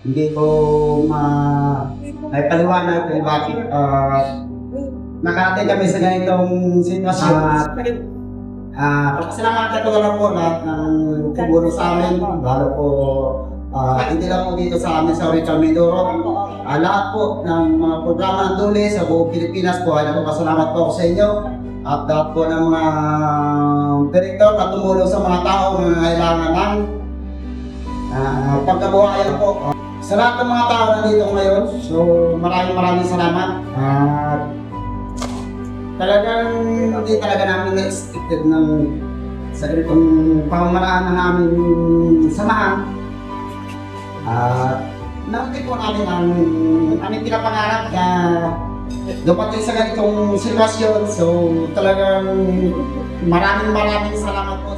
hindi ko ay paliwanag kung bakit nakatay kami sa ganitong sitwasyon. Pasalamatan ko na lang po lahat ng tumulong sa amin, lalo po hindi lang po dito sa amin sa Richard Mindoro. Lahat po ng mga programa ng Duli sa buong Pilipinas po ay nagpapasalamat po ako sa inyo. At lahat po ng mga direktor na tumulong sa mga tao na kailangan ng pagkabuhayan po. Sa lahat ng mga tao na dito ngayon, so maraming salamat. Talagang hindi talaga namin na-expected ng sa ganitong pamamaraan na namin samahan. Nakikita po namin ang aming pinapangarap na dumating sa ganitong sitwasyon. So talagang maraming salamat po.